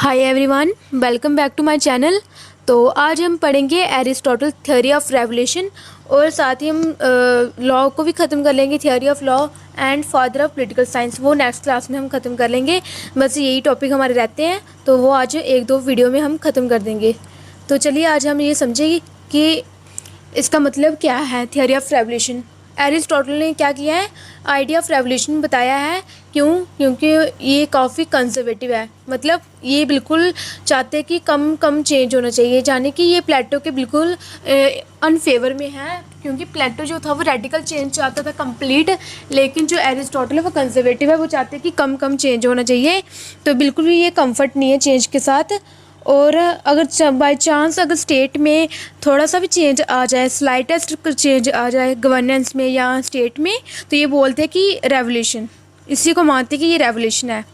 Hi everyone, welcome back to my channel. तो आज हम पढ़ेंगे एरिस्टोटल थ्योरी ऑफ रेवोल्यूशन और साथ ही हम लॉ को भी ख़त्म कर लेंगे, theory of law and father of political science. वो नेक्स्ट क्लास में हम ख़त्म कर लेंगे। बस यही टॉपिक हमारे रहते हैं, तो वो आज एक दो वीडियो में हम ख़त्म कर देंगे। तो चलिए आज हम ये समझेंगे कि इसका मतलब क्या है थ्योरी ऑफ रेवोल्यूशन। एरिस्टोटल ने क्या किया है, आइडिया ऑफ रेवोल्यूशन बताया है। क्योंकि ये काफ़ी कंजर्वेटिव है, मतलब ये बिल्कुल चाहते हैं कि कम चेंज होना चाहिए, यानी कि ये प्लेटो के बिल्कुल अनफेवर में है। क्योंकि प्लेटो जो था वो रेडिकल चेंज चाहता था कंप्लीट, लेकिन जो एरिस्टोटल है वो कंजर्वेटिव है, वो चाहते हैं कि कम चेंज होना चाहिए। तो बिल्कुल भी ये कंफर्ट नहीं है चेंज के साथ। और अगर बाई चांस अगर स्टेट में थोड़ा सा भी चेंज आ जाए, स्लाइटेस्ट चेंज आ जाए गवर्नेंस में या स्टेट में, तो ये बोलते हैं कि रेवोल्यूशन, इसी को मानते हैं कि ये रेवोल्यूशन है।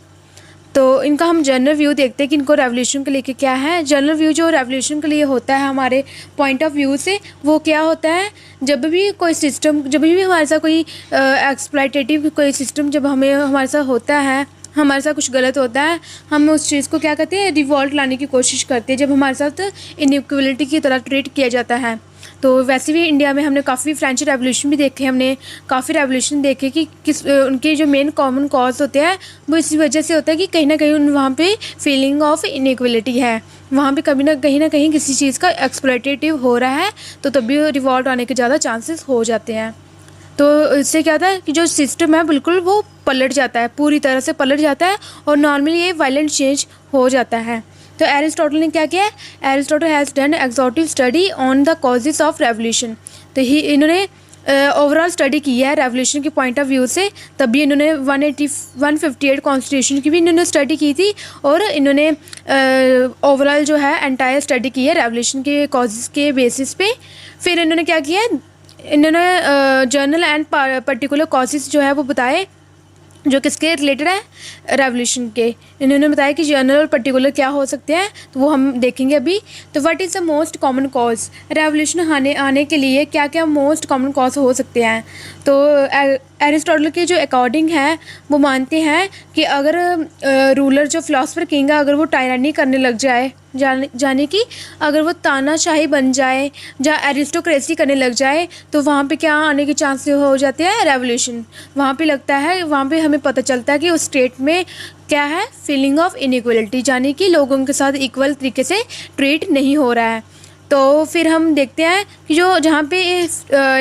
तो इनका हम जनरल व्यू देखते हैं कि इनको रेवोल्यूशन के लिए क्या है। जनरल व्यू जो रेवोल्यूशन के लिए होता है हमारे पॉइंट ऑफ व्यू से, वो क्या होता है, जब भी कोई सिस्टम, जब भी हमारे साथ कोई एक्सप्लॉयटेटिव कोई सिस्टम जब हमारे साथ होता है, हमारे साथ कुछ गलत होता है, हम उस चीज़ को क्या कहते हैं, रिवॉल्ट लाने की कोशिश करते हैं। जब हमारे साथ इनइक्वलिटी की तरह ट्रीट किया जाता है। तो वैसे भी इंडिया में हमने काफ़ी फ्रेंच रेवोल्यूशन भी देखे, हमने काफ़ी रेवोल्यूशन देखे कि किस उनके जो मेन कॉमन कॉज होते हैं वो इसी वजह से होता है कि कहीं ना कहीं वहाँ पे फीलिंग ऑफ इनइक्वलिटी है, वहाँ पे कभी ना कहीं किसी चीज़ का एक्सप्लॉयटेटिव हो रहा है, तो तभी रिवॉल्ट आने के ज़्यादा चांसेस हो जाते हैं। तो इससे क्या होता है कि जो सिस्टम है बिल्कुल वो पलट जाता है, पूरी तरह से पलट जाता है, और नॉर्मली ये वायलेंट चेंज हो जाता है। तो एरिस्टोटल ने क्या किया है, Aristotle has done exhaustive study on the causes of revolution. तो इन्होंने ओवरऑल स्टडी की है रेवोल्यूशन के पॉइंट ऑफ व्यू से। तभी इन्होंने 158 कॉन्स्टिट्यूशन की भी इन्होंने स्टडी की थी, और इन्होंने ओवरऑल जो है एंटायर स्टडी की है रेवोल्यूशन के कॉजेज के बेसिस पे। फिर इन्होंने क्या किया है, इन्होंने जर्नल एंड पर्टिकुलर कॉजेज जो है वो बताए, जो किसके रिलेटेड है, रेवोल्यूशन के। इन्होंने बताया कि जनरल और पर्टिकुलर क्या हो सकते हैं, तो वो हम देखेंगे अभी। तो what is the most common cause, revolution आने के लिए क्या क्या मोस्ट कॉमन कॉज हो सकते हैं। तो एरिस्टोटल के जो अकॉर्डिंग है वो मानते हैं कि अगर रूलर जो फिलोसफर किंग है, अगर वो टायरानी करने लग जाए, जाने कि अगर वो तानाशाही बन जाए या एरिस्टोक्रेसी करने लग जाए, तो वहाँ पे क्या आने के चांस हो जाते हैं, रेवोल्यूशन। वहाँ पे लगता है, वहाँ पे हमें पता चलता है कि उस स्टेट में क्या है, फीलिंग ऑफ इनइक्वलिटी, यानी कि लोगों के साथ इक्वल तरीके से ट्रीट नहीं हो रहा है। तो फिर हम देखते हैं कि जो जहाँ पे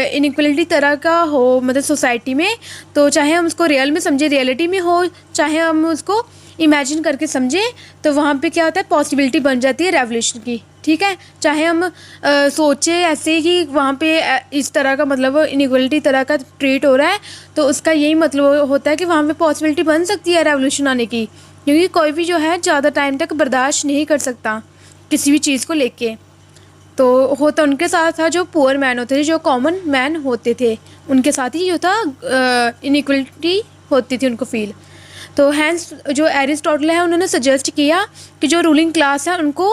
इनइक्वलिटी तरह का हो, मतलब सोसाइटी में, तो चाहे हम उसको रियल में समझे, रियलिटी में हो, चाहे हम उसको इमेजिन करके समझें, तो वहाँ पे क्या होता है, पॉसिबिलिटी बन जाती है रेवोल्यूशन की। ठीक है, चाहे हम सोचें ऐसे कि वहाँ पे इस तरह का, मतलब इनइक्वलिटी तरह का ट्रीट हो रहा है, तो उसका यही मतलब होता है कि वहाँ पे पॉसिबिलिटी बन सकती है रेवोल्यूशन आने की। क्योंकि कोई भी जो है ज़्यादा टाइम तक बर्दाश्त नहीं कर सकता किसी भी चीज़ को लेके। तो होता उनके साथ था, जो पुअर मैन होते थे, जो कॉमन मैन होते थे, उनके साथ ही जो था इनइक्वलिटी होती थी उनको फील। तो हैंस जो एरिस्टोटल है उन्होंने सजेस्ट किया कि जो रूलिंग क्लास है उनको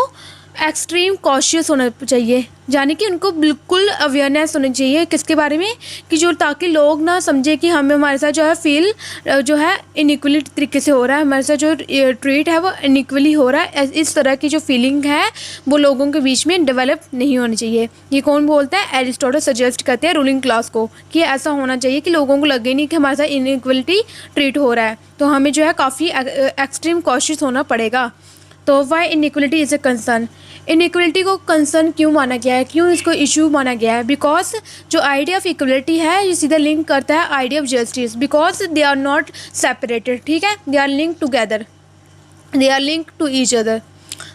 एक्सट्रीम कॉशियस होना चाहिए, यानी कि उनको बिल्कुल अवेयरनेस होनी चाहिए किसके बारे में, कि जो ताकि लोग ना समझे कि हमें, हमारे साथ जो है फील जो है इनइक्वली तरीके से हो रहा है, हमारे साथ जो ट्रीट है वो इनइक्वली हो रहा है। इस तरह की जो फीलिंग है वो लोगों के बीच में डेवलप नहीं होनी चाहिए। ये कौन बोलता है, एरिस्टोटल सजेस्ट करते हैं रूलिंग क्लास को कि ऐसा होना चाहिए कि लोगों को लगे नहीं कि हमारे साथ इनइक्वलिटी ट्रीट हो रहा है, तो हमें जो है काफ़ी एक्सट्रीम कॉशियस होना पड़ेगा। तो why inequality is a concern, inequality को कंसर्न क्यों माना गया है, क्यों इसको इशू माना गया है, बिकॉज जो आइडिया ऑफ इक्वलिटी है ये सीधा लिंक करता है idea of justice, because they are not separated. ठीक है, they are link together, they are link to each other.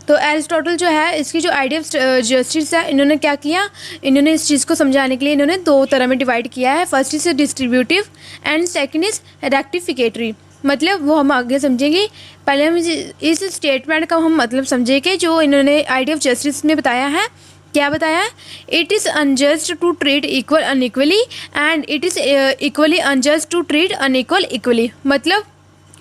तो एरिस्टोटल जो है, इसकी जो आइडिया ऑफ जस्टिस है, इन्होंने क्या किया, इन्होंने इस चीज़ को समझाने के लिए इन्होंने दो तरह में डिवाइड किया है। First is distributive and second is rectificatory. मतलब वो हम आगे समझेंगे, पहले हम इस स्टेटमेंट का हम मतलब समझेंगे जो इन्होंने आइडिया ऑफ जस्टिस में बताया है। क्या बताया है, it is unjust to treat equal unequally and it is equally unjust to treat unequal equally. मतलब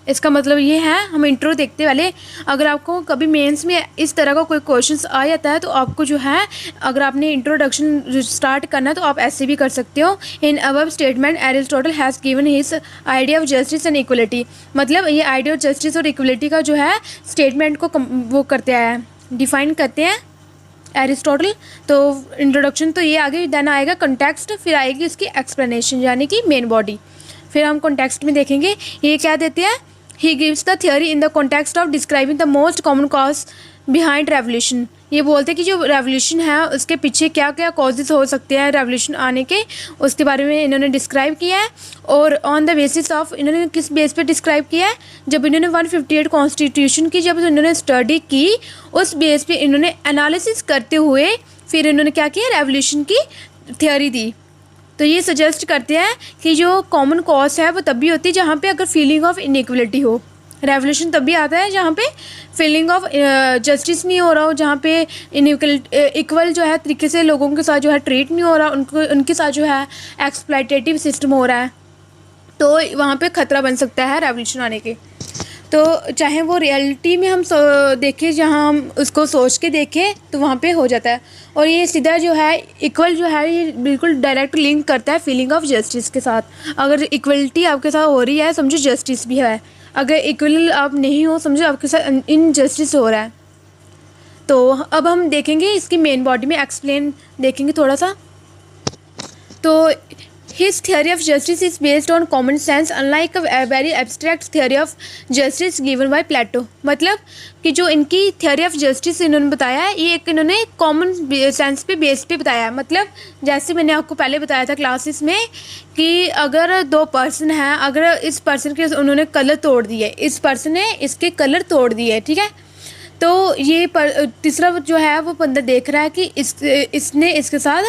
इसका मतलब ये है, हम इंट्रो देखते वाले, अगर आपको कभी मेंस में इस तरह का कोई क्वेश्चंस आ जाता है तो आपको जो है, अगर आपने इंट्रोडक्शन स्टार्ट करना है तो आप ऐसे भी कर सकते हो। In above statement Aristotle has given his idea of justice and equality. मतलब ये आइडिया ऑफ जस्टिस और इक्वलिटी का जो है स्टेटमेंट को वो करते हैं, डिफाइन करते हैं एरिस्टोटल। तो इंट्रोडक्शन तो ये आगे, देन आएगा कंटेक्स्ट, फिर आएगी इसकी एक्सप्लेनेशन यानी कि मेन बॉडी। फिर हम कॉन्टेक्स्ट में देखेंगे ये क्या देते हैं। ही gives the theory in the context of describing the most common cause behind revolution. ये बोलते हैं कि जो रेवोल्यूशन है उसके पीछे क्या क्या कॉजेज हो सकते हैं रेवोल्यूशन आने के, उसके बारे में इन्होंने डिस्क्राइब किया है। और ऑन द बेसिस ऑफ, इन्होंने किस बेस पे डिस्क्राइब किया है, जब इन्होंने 158 कॉन्स्टिट्यूशन की जब इन्होंने स्टडी की, उस बेस पे इन्होंने एनालिसिस करते हुए फिर इन्होंने क्या किया, रेवोल्यूशन की थियोरी दी। तो ये सजेस्ट करते हैं कि जो कॉमन कॉज है वो तब भी होती है जहाँ पे अगर फीलिंग ऑफ इनइक्वलिटी हो। रेवोल्यूशन तब भी आता है जहाँ पे फीलिंग ऑफ जस्टिस नहीं हो रहा हो, जहाँ पे इक्वल जो है तरीके से लोगों के साथ जो है ट्रीट नहीं हो रहा, उनके साथ जो है एक्सप्लॉयटेटिव सिस्टम हो रहा है, तो वहाँ पे ख़तरा बन सकता है रेवोल्यूशन आने के। तो चाहे वो रियलिटी में हम देखें, जहाँ हम उसको सोच के देखें तो वहाँ पे हो जाता है। और ये सीधा जो है इक्वल जो है ये बिल्कुल डायरेक्ट लिंक करता है फीलिंग ऑफ जस्टिस के साथ। अगर इक्वलिटी आपके साथ हो रही है समझो जस्टिस भी है, अगर इक्वल आप नहीं हो समझो आपके साथ इनजस्टिस हो रहा है। तो अब हम देखेंगे इसकी मेन बॉडी में एक्सप्लेन देखेंगे थोड़ा सा। तो His theory of justice is based on common sense, unlike a very abstract theory of justice given by Plato। मतलब कि जो इनकी theory of justice इन्होंने बताया है, ये एक इन्होंने common sense पे बेस पे बताया है। मतलब जैसे मैंने आपको पहले बताया था क्लासेस में कि अगर दो पर्सन हैं, अगर इस पर्सन के उन्होंने कलर तोड़ दिए, इस पर्सन ने इसके कलर तोड़ दिए, ठीक है, तो ये तीसरा जो है वो बंदा देख रहा है कि इसने इसके साथ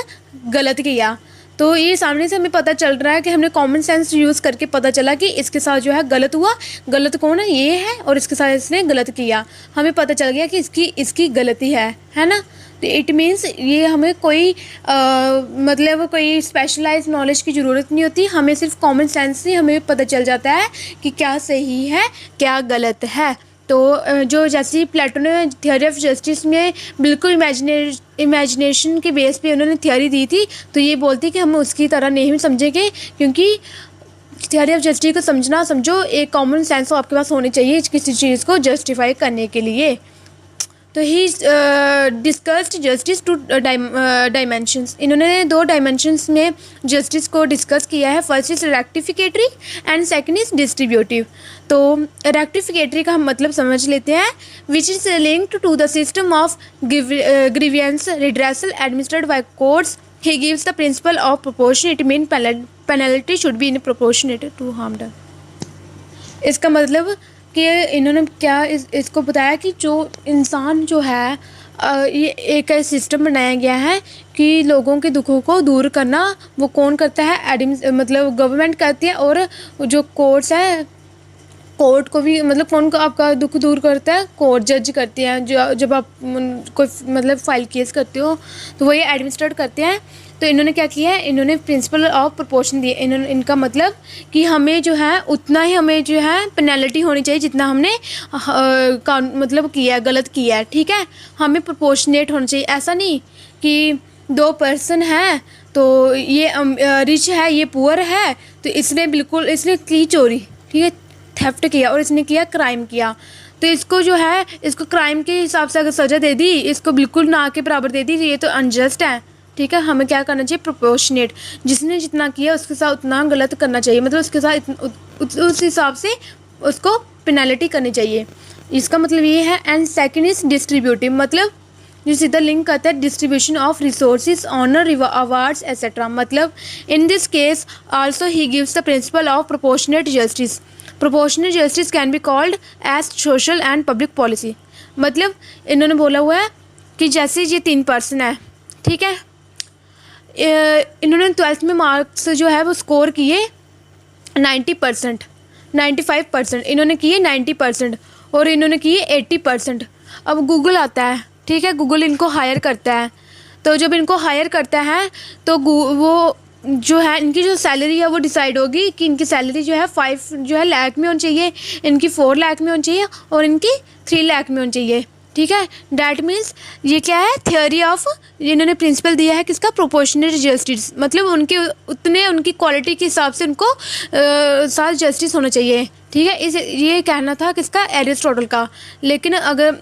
गलत किया। तो ये सामने से हमें पता चल रहा है कि हमने कॉमन सेंस यूज़ करके पता चला कि इसके साथ जो है गलत हुआ, गलत कौन है, ये है, और इसके साथ इसने गलत किया। हमें पता चल गया कि इसकी गलती है ना। तो इट मीन्स ये हमें कोई मतलब कोई स्पेशलाइज नॉलेज की ज़रूरत नहीं होती, हमें सिर्फ कॉमन सेंस से हमें पता चल जाता है कि क्या सही है क्या गलत है। तो जो जैसे प्लेटो ने थियोरी ऑफ जस्टिस में बिल्कुल इमेजिनेशन के बेस पे उन्होंने थियोरी दी थी, तो ये बोलती कि हम उसकी तरह नहीं समझेंगे, क्योंकि थियोरी ऑफ जस्टिस को समझना समझो एक कॉमन सेंस आपके पास होनी चाहिए किसी चीज़ को जस्टिफाई करने के लिए। तो he discussed justice two dimensions. इन्होंने दो डायमेंशंस में जस्टिस को डिस्कस किया है। First is rectificatory and second is distributive. तो रेक्टिफिकेटरी का हम मतलब समझ लेते हैं, which is linked to the system of grievances redressal administered by courts. He gives the principle of proportionate, mean penalty should be in proportionate to harm done. इसका मतलब कि इन्होंने क्या इसको बताया कि जो इंसान जो है ये एक सिस्टम बनाया गया है कि लोगों के दुखों को दूर करना वो कौन करता है, मतलब गवर्नमेंट करती है, और जो कोर्ट्स है कोर्ट को भी मतलब कौन आपका दुख दूर करता है, कोर्ट जज करते हैं। जो जब आप कोई मतलब फाइल केस करते हो तो वो ये एडमिनिस्ट्रेट करते हैं। तो इन्होंने क्या किया है, इन्होंने प्रिंसिपल ऑफ प्रोपोर्शन दिए। इनका मतलब कि हमें जो है उतना ही हमें जो है पेनल्टी होनी चाहिए जितना हमने मतलब किया है, गलत किया है, ठीक है। हमें प्रोपोर्शनेट होना चाहिए, ऐसा नहीं कि दो पर्सन हैं तो ये रिच है ये पुअर है, तो इसने की चोरी, ठीक है, थेफ्ट किया, और इसने किया क्राइम किया, तो इसको जो है इसको क्राइम के हिसाब से अगर सज़ा दे दी, इसको बिल्कुल ना के बराबर दे दी, तो ये तो अनजस्ट है, ठीक है। हमें क्या करना चाहिए, प्रोपोर्शनेट, जिसने जितना किया उसके साथ उतना गलत करना चाहिए, मतलब उसके साथ उस हिसाब से उसको पेनल्टी करनी चाहिए। इसका मतलब ये है। एंड सेकंड इज डिस्ट्रीब्यूटिव, मतलब जो सीधा लिंक करता है distribution of resources, honour, awards etcetera. मतलब in this case also he gives the principle of proportionate justice. Proportionate justice can be called as social and public policy. मतलब इन्होंने बोला हुआ है कि जैसे ये 3 पर्सन है, ठीक है, इन्होंने 12th में मार्क्स जो है वो स्कोर किए 90%, 95%, इन्होंने किए 90% और इन्होंने किए 80%। अब गूगल आता है, ठीक है, गूगल इनको हायर करता है। तो जब इनको हायर करता है तो वो जो है इनकी जो सैलरी है वो डिसाइड होगी कि इनकी सैलरी जो है 5 जो है लाख में होनी चाहिए, इनकी 4 लाख में होनी चाहिए और इनकी 3 लाख में होनी चाहिए। ठीक है, डैट मीन्स ये क्या है, थ्योरी ऑफ, इन्होंने प्रिंसिपल दिया है किसका, प्रोपोर्शनेट जस्टिस। मतलब उनके उतने उनकी क्वालिटी के हिसाब से उनको साथ जस्टिस होना चाहिए। ठीक है, इस ये कहना था किसका, एरिस्टोटल का। लेकिन अगर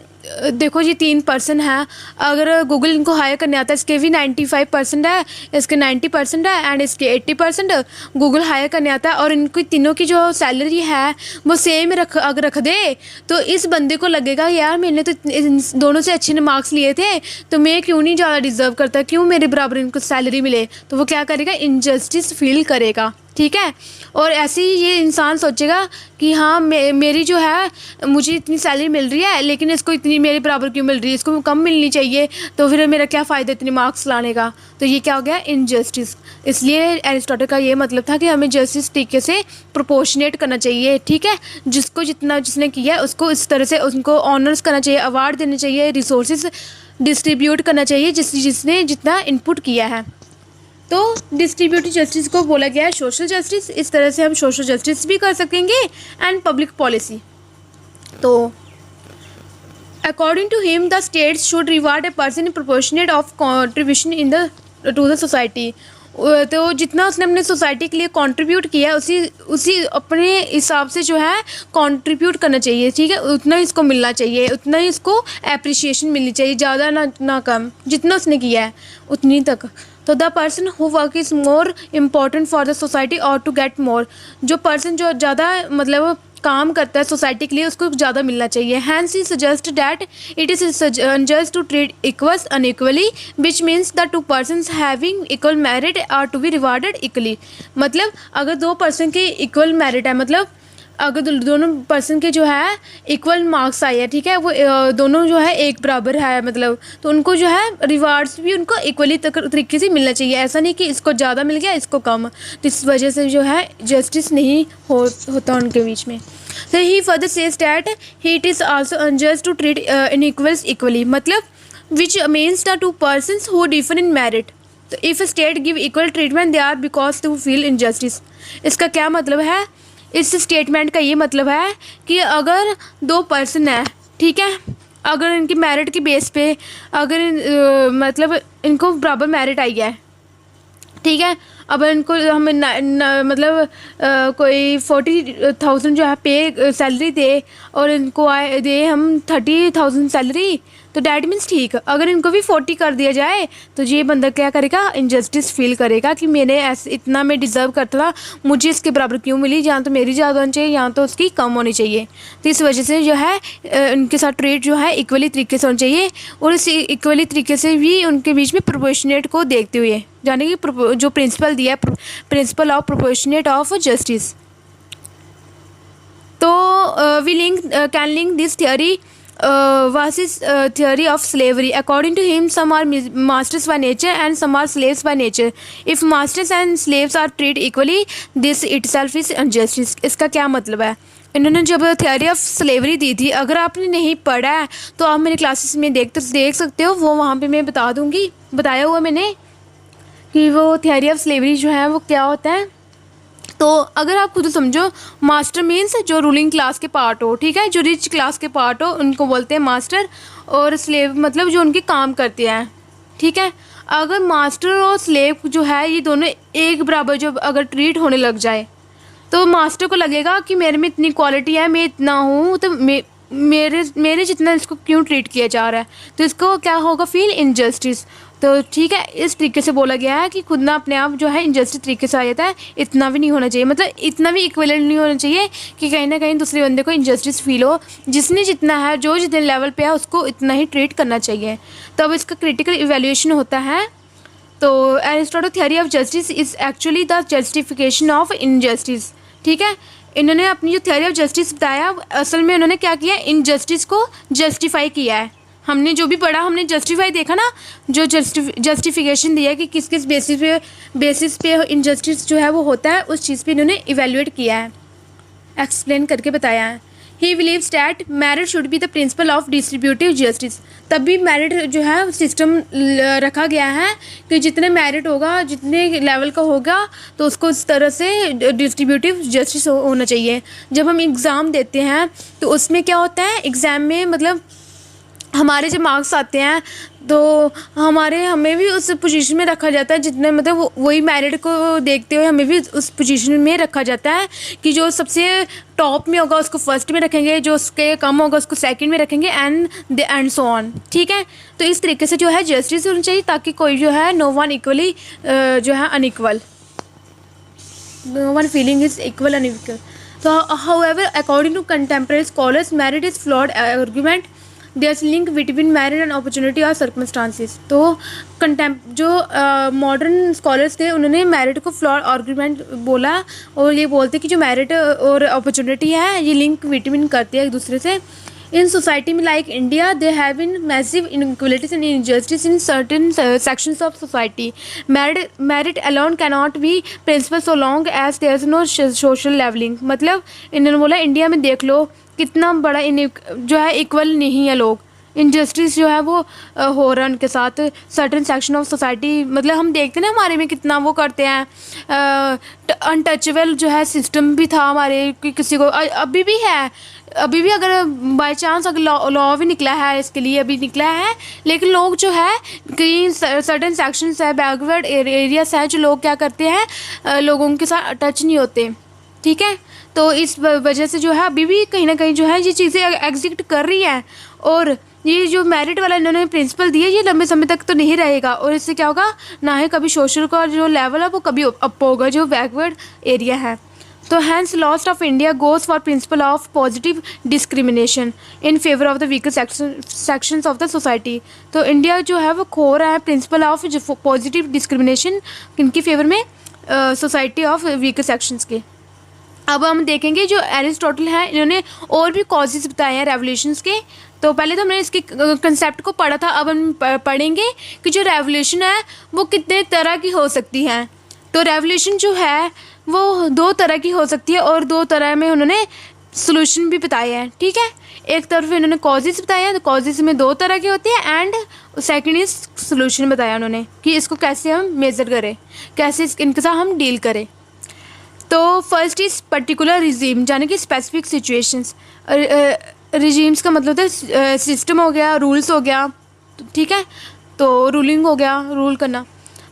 देखो ये 3 पर्सन है, अगर गूगल इनको हायर करने आता है, इसके भी 95% है, इसके 90% है एंड इसके 80% गूगल हायर करने आता है, और इनकी तीनों की जो सैलरी है वो सेम अगर रख दे तो इस बंदे को लगेगा यार मैंने तो इन दोनों से अच्छे मार्क्स लिए थे, तो मैं क्यों नहीं ज़्यादा डिज़र्व करता, क्यों मेरे बराबर इनको सैलरी मिले। तो वो क्या करेगा, इनजस्टिस फील करेगा। ठीक है, और ऐसे ही ये इंसान सोचेगा कि हाँ मेरी जो है मुझे इतनी सैलरी मिल रही है लेकिन इसको इतनी मेरे बराबर क्यों मिल रही है, इसको कम मिलनी चाहिए, तो फिर मेरा क्या फ़ायदा इतने मार्क्स लाने का। तो ये क्या हो गया, इनजस्टिस। इसलिए एरिस्टोटल का ये मतलब था कि हमें जस्टिस तरीके से प्रोपोर्शनेट करना चाहिए। ठीक है, जिसको जितना जिसने किया है उसको इस तरह से उनको ऑनर्स करना चाहिए, अवार्ड देने चाहिए, रिसोर्सेज डिस्ट्रीब्यूट करना चाहिए जिसने जितना इनपुट किया है। तो डिस्ट्रीब्यूटिव जस्टिस को बोला गया है सोशल जस्टिस। इस तरह से हम सोशल जस्टिस भी कर सकेंगे एंड पब्लिक पॉलिसी। तो according to him the states should reward a person proportionate of contribution in the to the society. तो जितना उसने अपने सोसाइटी के लिए कंट्रीब्यूट किया उसी अपने हिसाब से जो है कंट्रीब्यूट करना चाहिए। ठीक है, उतना ही इसको मिलना चाहिए, उतना ही इसको एप्रिसिएशन मिलनी चाहिए, ज़्यादा ना कम, जितना उसने किया है उतनी तक। तो the person who work is more important for the society और टू गेट मोर। जो पर्सन जो ज़्यादा मतलब काम करता है सोसाइटी के लिए उसको ज़्यादा मिलना चाहिए। Hence he suggest that it is unjust to treat equals unequally which means the 2 persons having equal merit are to be rewarded equally. मतलब अगर 2 पर्सन की इक्वल मेरिट है, मतलब अगर दोनों पर्सन के जो है इक्वल मार्क्स आए हैं, ठीक है, वो दोनों जो है एक बराबर है, मतलब तो उनको जो है रिवार्ड्स भी उनको इक्वली तरीके से मिलना चाहिए। ऐसा नहीं कि इसको ज़्यादा मिल गया इसको कम, तो इस वजह से जो है जस्टिस नहीं होता उनके बीच में। तो he further says that he it is also unjust to treat unequals equally, मतलब which means the 2 persons who differ in merit। तो if state give equal treatment they are because to feel injustice. इसका क्या मतलब है, इस statement का ये मतलब है कि अगर 2 पर्सन है, ठीक है, अगर इनकी मेरिट की बेस पे अगर मतलब इनको बराबर मेरिट आई है, ठीक है, अब इनको हम मतलब कोई 40,000 जो है पे सैलरी दे और इनको आए दे हम 30,000 सैलरी, तो डैट मीन्स ठीक। अगर इनको भी 40 कर दिया जाए तो ये बंदा क्या करेगा, इनजस्टिस फील करेगा कि मैंने ऐसे इतना मैं डिज़र्व करता था, मुझे इसके बराबर क्यों मिली, यहाँ तो मेरी ज़्यादा होनी चाहिए, यहाँ तो उसकी कम होनी चाहिए। तो इस वजह से जो है उनके साथ ट्रीट जो है इक्वली तरीके से होना चाहिए, और इस इक्वली तरीके से भी उनके बीच में प्रोपोर्शनेट को देखते हुए, यानी कि जो प्रिंसिपल दिया है, principle of proportionate of justice. तो we can link this theory versus theory of slavery. According to him, some are masters by nature and some are slaves by nature. If masters and slaves are treated equally, this itself is injustice. इसका क्या मतलब है, इन्होंने जब theory of slavery दी थी, अगर आपने नहीं पढ़ा है तो आप मेरे क्लासेस में देख सकते हो, वो वहाँ पे मैं बता दूँगी, बताया हुआ मैंने कि वो थियोरी ऑफ स्लेवरी जो है वो क्या होता है। तो अगर आप खुद समझो, मास्टर मीन्स जो रूलिंग क्लास के पार्ट हो, ठीक है, जो रिच क्लास के पार्ट हो उनको बोलते हैं मास्टर, और स्लेव मतलब जो उनके काम करते हैं। ठीक है, अगर मास्टर और स्लेव जो है ये दोनों एक बराबर जो अगर ट्रीट होने लग जाए तो मास्टर को लगेगा कि मेरे में इतनी क्वालिटी है, मैं इतना हूँ, तो मेरे जितना इसको क्यों ट्रीट किया जा रहा है, तो इसको क्या होगा, फील इनजस्टिस। तो ठीक है, इस तरीके से बोला गया है कि खुद ना अपने आप जो है इनजस्टिस तरीके से आ जाता है, इतना भी नहीं होना चाहिए, मतलब इतना भी इक्विवेलेंट नहीं होना चाहिए कि कहीं ना कहीं दूसरे बंदे को इनजस्टिस फील हो। जिसने जितना है, जो जितने लेवल पे है उसको इतना ही ट्रीट करना चाहिए, तब इसका क्रिटिकल इवेल्युएशन होता है। तो Aristotle theory of justice is actually the justification of injustice. ठीक है, इन्होंने अपनी जो थ्योरी ऑफ जस्टिस बताया, असल में उन्होंने क्या किया, इनजस्टिस को जस्टिफाई किया है। हमने जो भी पढ़ा हमने जस्टिफाई देखा ना, जो जस्टिफिकेशन दिया कि किस किस बेसिस पे इनजस्टिस जो है वो होता है, उस चीज़ पे इन्होंने इवेल्युएट किया है, एक्सप्लेन करके बताया है he believes that merit should be the principle of distributive justice. तब भी मैरिट जो है सिस्टम रखा गया है कि जितने मैरिट होगा, जितने लेवल का होगा, तो उसको उस तरह से डिस्ट्रीब्यूटिव जस्टिस होना चाहिए। जब हम एग्ज़ाम देते हैं तो उसमें क्या होता है, एग्ज़ाम में मतलब हमारे जब मार्क्स आते हैं तो हमें भी उस पोजीशन में रखा जाता है, जितने मतलब वही मेरिट को देखते हुए हमें भी उस पोजीशन में रखा जाता है कि जो सबसे टॉप में होगा उसको फर्स्ट में रखेंगे, जो उसके कम होगा उसको सेकंड में रखेंगे, एंड सो ऑन। ठीक है, तो इस तरीके से जो है जस्टिस होनी चाहिए, ताकि कोई जो है नो वन इक्वली जो है unequal, no one feeling is equal unequal. तो however according to contemporary scholars merit is flawed argument, there link between merit and opportunity और सर्कमस्टांसिस। तो जो मॉडर्न स्कॉलर्स थे उन्होंने मेरिट को फ्लॉड आर्गुमेंट बोला, और ये बोलते कि जो मेरिट और अपॉर्चुनिटी है ये लिंक बिटवीन करती है एक दूसरे से। इन सोसाइटी में like India they have been massive inequalities and injustice in certain sections of society. Merit alone cannot be principle so long as there is no social levelling. मतलब इन्होंने बोला इंडिया में देख लो कितना बड़ा जो है इक्वल नहीं है लोग, इनजस्टिस जो है वो हो रहा है उनके साथ सर्टेन सेक्शन ऑफ सोसाइटी। मतलब हम देखते हैं ना हमारे में कितना वो करते हैं, अनटचेबल जो है सिस्टम भी था हमारे, कि किसी को अभी भी है, अभी भी अगर बाय चांस अगर लॉ भी निकला है इसके लिए, अभी निकला है, लेकिन लोग जो है कई सर्टेन सेक्शंस है, बैकवर्ड एरियाज है, जो लोग क्या करते हैं लोगों के साथ टच नहीं होते। ठीक है, तो इस वजह से जो है अभी भी कहीं ना कहीं जो है ये चीज़ें एग्जिस्ट कर रही हैं, और ये जो मेरिट वाला इन्होंने प्रिंसिपल दिया ये लंबे समय तक तो नहीं रहेगा, और इससे क्या होगा, ना ही कभी सोशल का जो लेवल है वो कभी अप होगा जो बैकवर्ड एरिया है। तो hence lost of India goes for principle of positive discrimination in favour of the weaker sections of the society. तो इंडिया जो है वो खो रहा है प्रिंसिपल ऑफ पॉजिटिव डिस्क्रिमिनेशन किनकी फेवर में, सोसाइटी ऑफ वीकर सेक्शंस के। अब हम देखेंगे जो एरिस्टोटल है इन्होंने और भी कॉजेज बताए हैं रेवोल्यूशंस के। तो पहले तो हमने इसके कंसेप्ट को पढ़ा था, अब हम पढ़ेंगे कि जो रेवोल्यूशन है वो कितने तरह की हो सकती है। तो रेवोल्यूशन जो है वो दो तरह की हो सकती है, और दो तरह में उन्होंने सोल्यूशन भी बताए हैं। ठीक है, एक तरफ इन्होंने कॉजेज बताए हैं, तो कॉजेज में दो तरह की होती है, एंड सेकेंड इज सोल्यूशन बताया उन्होंने कि इसको कैसे हम मेज़र करें, कैसे इनके साथ हम डील करें। तो फर्स्ट इज़ पर्टिकुलर रिजीम, यानी कि स्पेसिफिक सिचुएशंस। रिजीम्स का मतलब होता है सिस्टम हो गया, रूल्स हो गया, ठीक है, तो रूलिंग हो गया, रूल करना।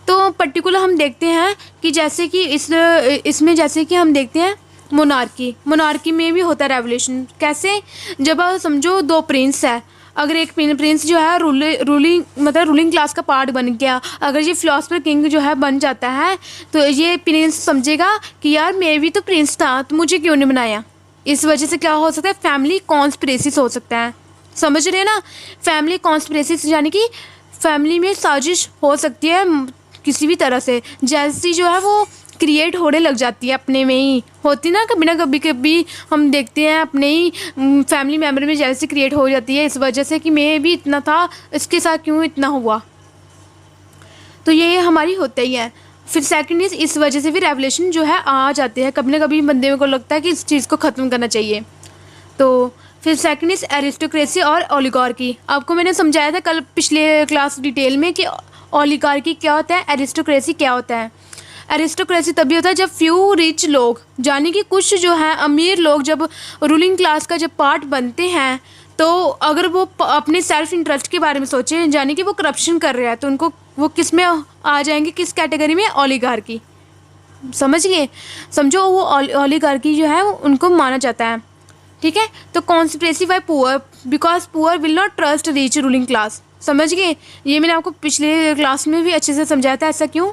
तो पर्टिकुलर हम देखते हैं कि जैसे कि इसमें जैसे कि हम देखते हैं मोनार्की में भी होता है रेवोल्यूशन। कैसे, जब समझो दो प्रिंस है, अगर एक प्रिंस जो है रूलिंग क्लास का पार्ट बन गया, अगर ये फिलोसफर किंग जो है बन जाता है, तो ये प्रिंस समझेगा कि यार मैं भी तो प्रिंस था, तो मुझे क्यों नहीं बनाया। इस वजह से क्या हो सकता है, फैमिली कॉन्स्पिरेसीज हो सकता है। समझ रहे हैं ना, फैमिली कॉन्स्पिरेसीज यानी कि फैमिली में साजिश हो सकती है किसी भी तरह से, जैसी जो है वो क्रिएट होने लग जाती है, अपने में ही होती ना कभी हम देखते हैं अपने ही फैमिली मेम्बर में जैसे क्रिएट हो जाती है, इस वजह से कि मैं भी इतना था, इसके साथ क्यों इतना हुआ। तो ये हमारी होता ही है। फिर सेकंड इज, इस वजह से भी रेवोल्यूशन जो है आ जाते हैं, कभी ना कभी बंदे को लगता है कि इस चीज़ को ख़त्म करना चाहिए। तो फिर सेकंड इज एरिस्टोक्रेसी और ओलिगार्की। आपको मैंने समझाया था कल पिछले क्लास डिटेल में कि ओलिगार्की क्या होता है, एरिस्टोक्रेसी क्या होता है। एरिस्टोक्रेसी तभी होता है जब फ्यू रिच लोग, यानी कि कुछ जो है अमीर लोग जब रूलिंग क्लास का जब पार्ट बनते हैं, तो अगर वो अपने सेल्फ इंटरेस्ट के बारे में सोचे, यानी कि वो करप्शन कर रहे हैं, तो उनको वो किस में आ जाएंगे, किस कैटेगरी में, ओलिगार्की। समझिए, समझो वो ओलिगार्की जो है वो उनको माना जाता है। ठीक है, तो conspiracy bye poor, because poor will not trust rich ruling class. समझ गए, ये मैंने आपको पिछले क्लास में भी अच्छे से समझाया था। ऐसा क्यों,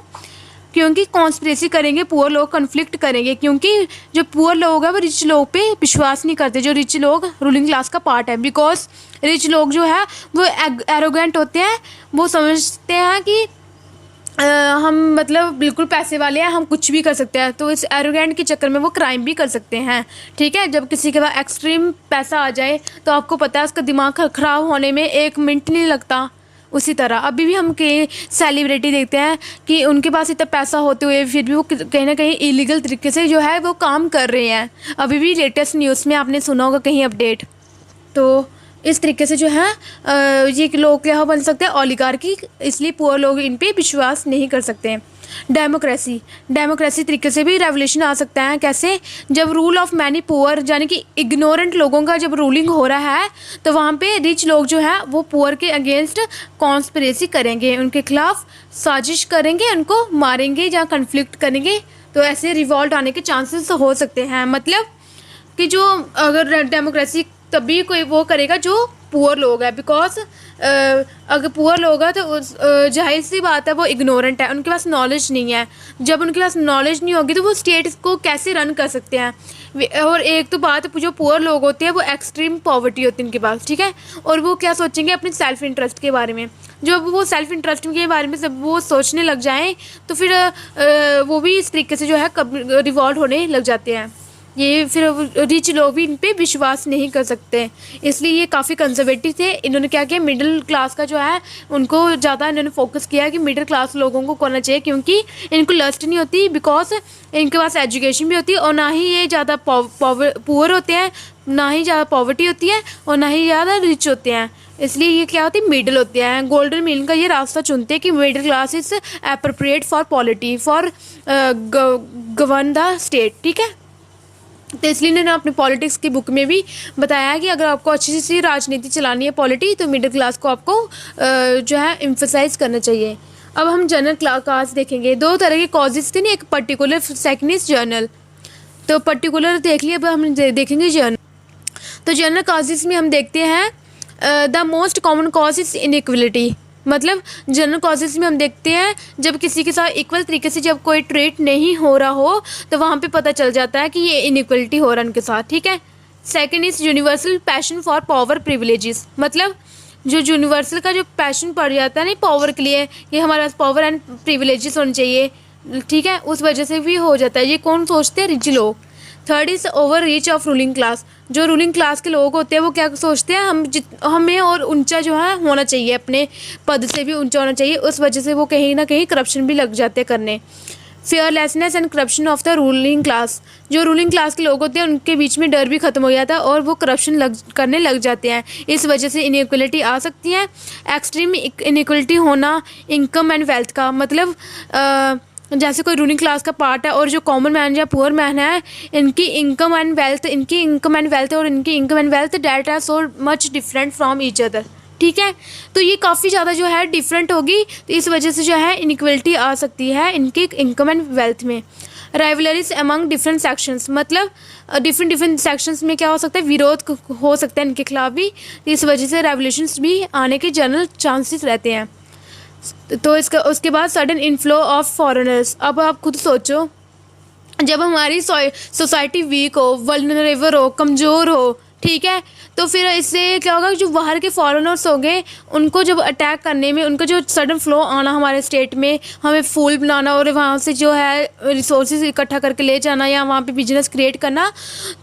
क्योंकि कॉन्स्पिरेसी करेंगे पुअर लोग, कन्फ्लिक्ट करेंगे, क्योंकि जो पुअर लोग हैं वो रिच लोग पे विश्वास नहीं करते, जो रिच लोग रूलिंग क्लास का पार्ट है। बिकॉज रिच लोग जो है वो एरोगेंट होते हैं, वो समझते हैं कि हम मतलब बिल्कुल पैसे वाले हैं, हम कुछ भी कर सकते हैं, तो इस एरोगेंट के चक्कर में वो क्राइम भी कर सकते हैं। ठीक है, जब किसी के पास एक्सट्रीम पैसा आ जाए तो आपको पता है उसका दिमाग ख़राब होने में 1 मिनट नहीं लगता, उसी तरह अभी भी हम कई सेलिब्रिटी देखते हैं कि उनके पास इतना पैसा होते हुए फिर भी वो कहीं ना कहीं इलीगल तरीके से जो है वो काम कर रहे हैं। अभी भी लेटेस्ट न्यूज़ में आपने सुना होगा कहीं अपडेट। तो इस तरीके से जो है ये लोग क्या बन सकते हैं, ओलिगार्की, इसलिए पुअर लोग इन पे विश्वास नहीं कर सकते। डेमोक्रेसी तरीके से भी रेवोल्यूशन आ सकता है। कैसे? जब रूल ऑफ मैनी पुअर यानी कि इग्नोरेंट लोगों का जब रूलिंग हो रहा है तो वहाँ पे रिच लोग जो है वो पुअर के अगेंस्ट कॉन्स्पिरेसी करेंगे, उनके खिलाफ साजिश करेंगे, उनको मारेंगे या कन्फ्लिक्ट करेंगे। तो ऐसे रिवॉल्ट आने के चांसेस हो सकते हैं। मतलब कि जो अगर डेमोक्रेसी तभी कोई वो करेगा जो पुअर लोग हैं, बिकॉज अगर पुअर लोग हैं तो जाहिर सी बात है वो इग्नोरेंट है, उनके पास नॉलेज नहीं है। जब उनके पास नॉलेज नहीं होगी तो वो स्टेट को कैसे रन कर सकते हैं। और एक तो बात, जो पुअर लोग होते हैं वो एक्सट्रीम पॉवर्टी होती है उनके पास, ठीक है, और वो क्या सोचेंगे अपने सेल्फ इंटरेस्ट के बारे में। जब वो सेल्फ इंटरेस्ट के बारे में सब वो सोचने लग जाएं तो फिर वो भी इस तरीके से जो है रिवॉल्ट होने लग जाते हैं। ये फिर रिच लोग भी इन पे विश्वास नहीं कर सकते, इसलिए ये काफ़ी कंजर्वेटिव थे। इन्होंने क्या किया, मिडिल क्लास का जो है उनको ज़्यादा इन्होंने फोकस किया कि मिडिल क्लास लोगों को करना चाहिए, क्योंकि इनको लस्ट नहीं होती, बिकॉज इनके पास एजुकेशन भी होती है और ना ही ये ज़्यादा पुअर होते हैं, ना ही ज़्यादा पॉवर्टी होती है और ना ही ज़्यादा रिच होते हैं। इसलिए ये क्या होती है, मिडिल होते हैं। गोल्डन मीन का ये रास्ता चुनते हैं कि middle class is appropriate for polity for govern the state, ठीक है। तो इसलिए इन्होंने अपनी पॉलिटिक्स की बुक में भी बताया कि अगर आपको अच्छी सी राजनीति चलानी है पॉलिटी, तो मिडिल क्लास को आपको जो है एम्फसाइज करना चाहिए। अब हम जनरल क्लास देखेंगे। दो तरह के कॉजेज थे ना, एक पर्टिकुलर, सेकंड इज जर्नल। तो पर्टिकुलर देख लिया, अब हम देखेंगे जर्नल। तो जनरल कॉजेज में हम देखते हैं the most common cause is inequality. मतलब जनरल कॉजेज में हम देखते हैं जब किसी के साथ इक्वल तरीके से जब कोई ट्रेट नहीं हो रहा हो तो वहाँ पे पता चल जाता है कि ये इनइक्वलिटी हो रहा है उनके साथ, ठीक है। Second is universal passion for power privileges. मतलब जो यूनिवर्सल का जो पैशन पड़ जाता है ना पावर के लिए, ये हमारे पास पावर एंड प्रिविलेजेस होने चाहिए, ठीक है, उस वजह से भी हो जाता है। ये कौन सोचते हैं? रिच लोग। Third is over reach of ruling class. जो रूलिंग क्लास के लोग होते हैं वो क्या सोचते हैं, हमें और ऊंचा जो है होना चाहिए, अपने पद से भी ऊंचा होना चाहिए, उस वजह से वो कहीं ना कहीं करप्शन भी लग जाते हैं करने। Fearlessness and corruption of the ruling class. जो रूलिंग क्लास के लोग होते हैं उनके बीच में डर भी खत्म हो जाता है और वो करप्शन करने लग जाते हैं, इस वजह से इनइक्वलिटी आ सकती है। एक्सट्रीम इनइक्वलिटी होना इनकम एंड वेल्थ का। मतलब जैसे कोई रूलिंग क्लास का पार्ट है और जो कॉमन मैन या पुअर मैन है, इनकी इनकम एंड वेल्थ और इनकी income and wealth that are so much different from each other, ठीक है। तो ये काफ़ी ज़्यादा जो है डिफरेंट होगी, तो इस वजह से जो है इनइक्वलिटी आ सकती है इनकी इनकम एंड वेल्थ में। Rivalries among different sections. मतलब डिफरेंट सेक्शंस में क्या हो सकता है, विरोध हो सकता है इनके खिलाफ भी, इस वजह से रेवोल्यूशंस भी आने के जनरल चांसेस रहते हैं। तो इसका उसके बाद सडन इनफ्लो ऑफ फॉरेनर्स। अब आप खुद सोचो, जब हमारी सोसाइटी वीक हो, वल्नरेबल हो, कमज़ोर हो, ठीक है, तो फिर इससे क्या होगा, जो बाहर के फॉरेनर्स हो गए उनको जब अटैक करने में, उनका जो सडन फ्लो आना हमारे स्टेट में, हमें फूल बनाना और वहाँ से जो है रिसोर्सेज इकट्ठा करके ले जाना या वहाँ पे बिजनेस क्रिएट करना,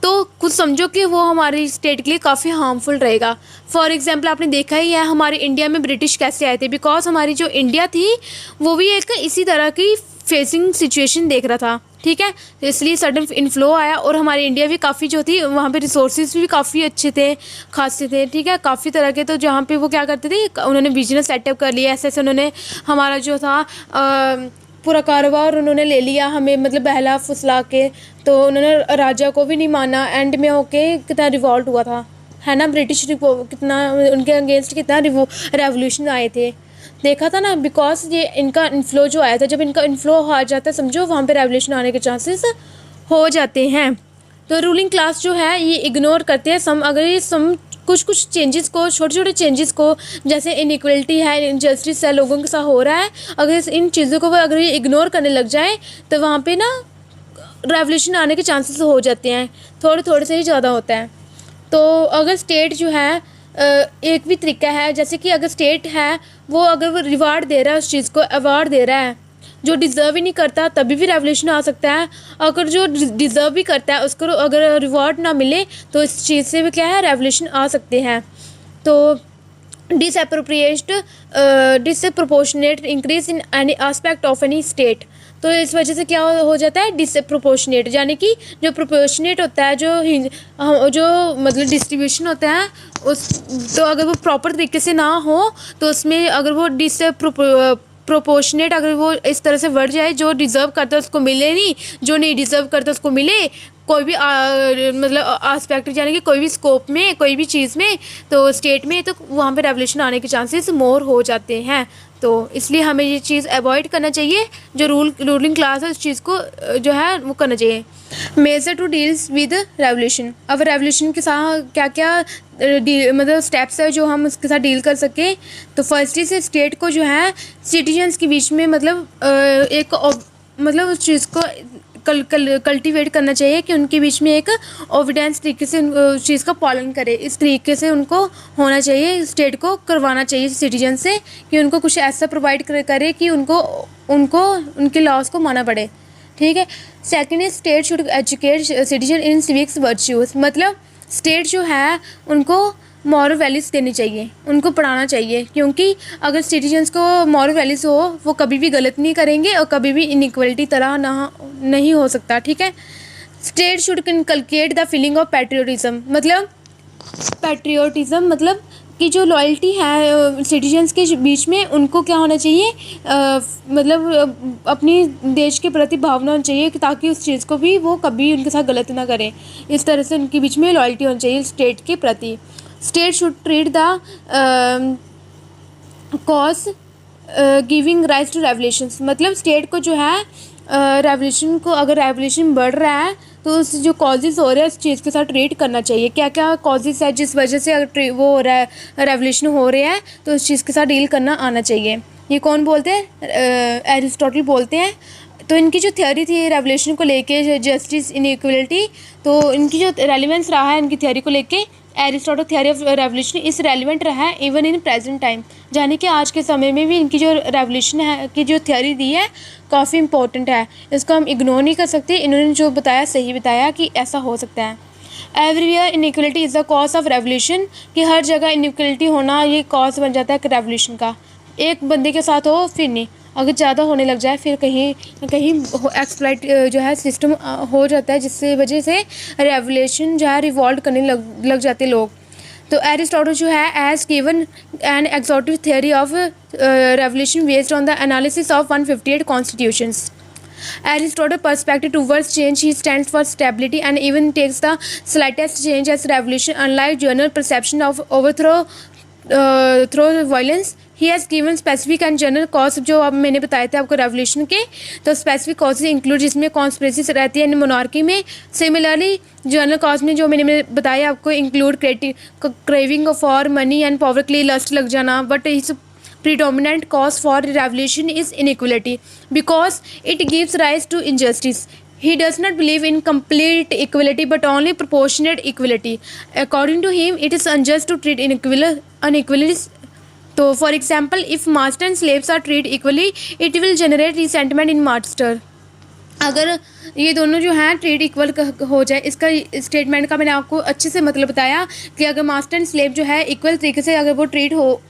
तो खुद समझो कि वो हमारी स्टेट के लिए काफ़ी हार्मफुल रहेगा। फॉर एग्जांपल आपने देखा ही है हमारे इंडिया में ब्रिटिश कैसे आए थे, बिकॉज हमारी जो इंडिया थी वो भी एक इसी तरह की फेसिंग सिचुएशन देख रहा था, ठीक है, तो इसलिए सडन इनफ्लो आया और हमारी इंडिया भी काफ़ी जो थी वहाँ पे रिसोर्सेज भी काफ़ी अच्छे थे, खासे थे, ठीक है, काफ़ी तरह के। तो जहाँ पे वो क्या करते थे, उन्होंने बिजनेस सेटअप कर लिया, ऐसे ऐसे उन्होंने हमारा जो था पूरा कारोबार उन्होंने ले लिया, हमें मतलब बहला फुसला के। तो उन्होंने राजा को भी नहीं माना, एंड में होके कितना रिवॉल्ट हुआ था, है ना, ब्रिटिश कितना उनके अगेंस्ट कितना रेवोल्यूशन आए थे, देखा था ना। बिकॉज ये इनका इन्फ्लो जो आया था, जब इनका इन्फ्लो आ जाता है समझो वहाँ पे रेवोल्यूशन आने के चांसेस हो जाते हैं। तो रूलिंग क्लास जो है ये इग्नोर करते हैं अगर ये कुछ चेंजेस को, छोटे छोटे चेंजेस को, जैसे इनइक्वलिटी है, इनजस्टिस है लोगों के साथ हो रहा है, अगर इन चीज़ों को अगर ये इग्नोर करने लग जाए तो वहाँ पे ना रेवोल्यूशन आने के चांसेस हो जाते हैं, थोड़े थोड़े से ही ज़्यादा होता है। तो अगर स्टेट जो है एक भी तरीका है, जैसे कि अगर स्टेट है वो अगर वो रिवार्ड दे रहा है, उस चीज़ को अवार्ड दे रहा है, जो डिज़र्व ही नहीं करता तभी भी रेवोल्यूशन आ सकता है। अगर जो डिज़र्व भी करता है उसको अगर रिवार्ड ना मिले तो इस चीज़ से भी क्या है, रेवोल्यूशन आ सकते हैं। तो disproportionate increase in any aspect of any state. तो इस वजह से क्या हो जाता है, डिसप्रोपोर्शनेट, यानी कि जो प्रोपोर्शनेट होता है, जो मतलब डिस्ट्रीब्यूशन होता है उस, तो अगर वो प्रॉपर तरीके से ना हो तो उसमें अगर वो प्रोपोर्शनेट अगर वो इस तरह से बढ़ जाए, जो डिज़र्व करता है उसको मिले नहीं, जो नहीं डिज़र्व करता उसको मिले, कोई भी मतलब आस्पेक्ट, यानी कि कोई भी स्कोप में, कोई भी चीज़ में, तो स्टेट में, तो वहाँ पे रेवोल्यूशन आने के चांसेस मोर हो जाते हैं। तो इसलिए हमें ये चीज़ अवॉइड करना चाहिए, जो रूलिंग क्लास है उस चीज़ को जो है वो करना चाहिए। Major to deals with revolution. अब रेवोल्यूशन के साथ क्या क्या मतलब स्टेप्स है जो हम उसके साथ डील कर सकें। तो फर्स्टली से स्टेट को जो है सिटीजन्स के बीच में मतलब एक मतलब उस चीज़ को कल्टिवेट करना चाहिए कि उनके बीच में एक ओविडेंस तरीके से उस चीज़ का पालन करे। इस तरीके से उनको होना चाहिए, स्टेट को करवाना चाहिए सिटीजन से कि उनको कुछ ऐसा प्रोवाइड करे कि उनको उनके लॉज को माना पड़े। ठीक है। Second is state should educate citizen in civics virtues. मतलब स्टेट जो है उनको मॉरल वैल्यूज़ देनी चाहिए, उनको पढ़ाना चाहिए, क्योंकि अगर सिटीजन्स को मॉरल वैल्यूज़ हो वो कभी भी गलत नहीं करेंगे और कभी भी इनइक्वलिटी तरह नहीं हो सकता। ठीक है। State should inculcate the feeling of patriotism. मतलब पैट्रियोटिज़म मतलब कि जो लॉयल्टी है सिटीजन्स के बीच में, उनको क्या होना चाहिए, मतलब अपनी देश के प्रति भावना होनी चाहिए कि ताकि उस चीज़ को भी वो कभी उनके साथ गलत ना करें। इस तरह से उनके बीच में लॉयल्टी होनी चाहिए स्टेट के प्रति। State should treat the cause giving rise to revolutions. मतलब स्टेट को जो है रेवोल्यूशन को, अगर रेवोल्यूशन बढ़ रहा है तो उस जो कॉजेज़ हो रहे हैं उस चीज़ के साथ ट्रीट करना चाहिए। क्या क्या कॉजेज़ है जिस वजह से अगर वो हो रहा है, रेवोल्यूशन हो रहे हैं, तो उस चीज़ के साथ डील करना आना चाहिए। ये कौन बोलते हैं, एरिस्टोटल बोलते हैं। तो इनकी जो थ्योरी थी रेवोल्यूशन को लेके, जस्टिस इनइक्वलिटी, तो इनकी जो रेलिवेंस रहा है इनकी थ्योरी को लेके, एरिस्टोटल थ्योरी ऑफ रेवोल्यूशन इस रेलिवेंट रहा है इवन इन प्रेजेंट टाइम, यानी कि आज के समय में भी इनकी जो रेवोल्यूशन है की जो थ्योरी दी है काफ़ी इंपॉर्टेंट है, इसको हम इग्नोर नहीं कर सकते। इन्होंने जो बताया सही बताया कि ऐसा हो सकता है। Everywhere inequality is the cause of revolution, कि हर जगह इनइक्वलिटी होना ये कॉज बन जाता है रेवोल्यूशन का। एक बंदे के साथ हो फिर नहीं, अगर ज़्यादा होने लग जाए फिर कहीं कहीं एक्सप्लॉइट जो है सिस्टम हो जाता है, जिससे वजह से रेवोल्यूशन जो है रिवॉल्ट करने लग जाते लोग। तो एरिस्टोटल जो है has given an exhaustive theory of revolution based on the analysis of 158 constitutions. Aristotle perspective towards change, he stands for stability and even takes the slightest change as revolution, unlike general perception of overthrow through violence. He has given specific and general cause, जो अब मैंने बताए थे आपको revolution के, तो specific causes include जिसमें conspiracy रहती है मोनार्की में। सिमिलरली जनरल कॉज में जो मैंने बताया आपको include craving for money and power के लिए लस्ट लग जाना। बट इस predominant cause for revolution is inequality because it gives rise to injustice. He does not believe in complete equality but only proportionate equality. According to him, it is unjust to treat unequally. So, for example, if master and slaves are treated equally, it will generate resentment in master. अगर ये दोनों जो हैं trade equal हो जाए, इसका statement का मैंने आपको अच्छे से मतलब बताया कि अगर मास्टर एंड स्लेव जो है इक्वल तरीके से अगर वो ट्रीट हो,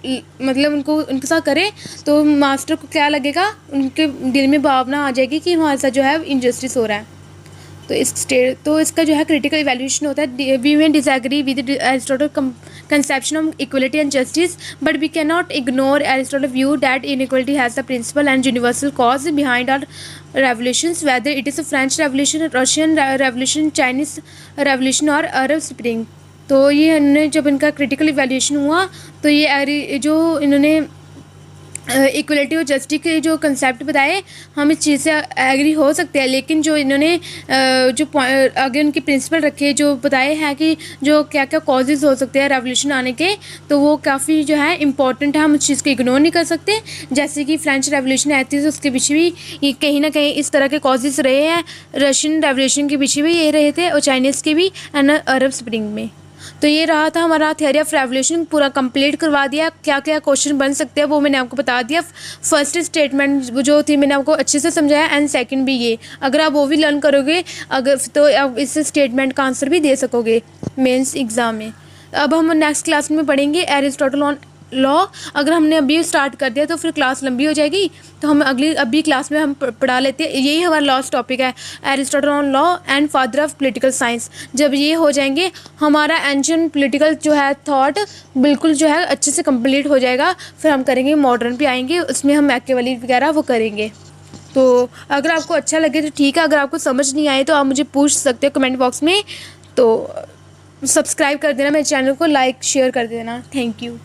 मतलब उनके साथ करें, तो मास्टर को क्या लगेगा, उनके दिल में भावना आ जाएगी कि हमारे साथ जो है इनजस्टिस हो रहा है। तो इसका जो है क्रिटिकल इवैल्यूएशन होता है। We may disagree with Aristotle conception of equality and justice, but we cannot ignore Aristotle's view that inequality has the principal and universal cause behind our revolutions, whether it is a French Revolution, Russian Revolution, Chinese Revolution or Arab Spring. तो ये इन्होंने जब इनका critical evaluation हुआ तो ये जो इन्होंने इक्वलिटी और जस्टिस के जो कंसेप्ट बताए, हम इस चीज़ से एग्री हो सकते हैं, लेकिन जो इन्होंने जो आगे उनके प्रिंसिपल रखे, जो बताए हैं कि जो क्या क्या कॉजेज़ हो सकते हैं रेवोल्यूशन आने के, तो वो काफ़ी जो है इंपॉर्टेंट है, हम उस चीज़ को इग्नोर नहीं कर सकते। जैसे कि फ्रेंच रेवोल्यूशन आई थी तो उसके पीछे भी कहीं ना कहीं इस तरह के कॉजेज़ रहे हैं, रशियन रेवोल्यूशन के पीछे भी ये रहे थे और चाइनीज़ के भी, एंड अरब स्प्रिंग में। तो ये रहा था हमारा थ्योरी ऑफ रेवोल्यूशन, पूरा कंप्लीट करवा दिया। क्या क्या क्वेश्चन बन सकते हैं वो मैंने आपको बता दिया। फर्स्ट स्टेटमेंट जो थी मैंने आपको अच्छे से समझाया, एंड सेकंड भी ये, अगर आप वो भी लर्न करोगे अगर तो आप इस स्टेटमेंट का आंसर भी दे सकोगे मेंस एग्ज़ाम में। अब हम नेक्स्ट क्लास में पढ़ेंगे एरिस्टोटल ऑन लॉ अगर हमने अभी स्टार्ट कर दिया तो फिर क्लास लंबी हो जाएगी, तो हम अभी क्लास में हम पढ़ा लेते हैं। यही हमारा लास्ट टॉपिक है, Aristotle on law and father of political science. जब ये हो जाएंगे हमारा एंशिएंट पॉलिटिकल जो है थॉट बिल्कुल जो है अच्छे से कंप्लीट हो जाएगा। फिर हम करेंगे मॉडर्न पे आएंगे, उसमें हम मैकियावेली वगैरह वो करेंगे। तो अगर आपको अच्छा लगे तो ठीक है, अगर आपको समझ नहीं आए तो आप मुझे पूछ सकते हो कमेंट बॉक्स में। तो सब्सक्राइब कर देना मेरे चैनल को, लाइक शेयर कर देना। Thank you.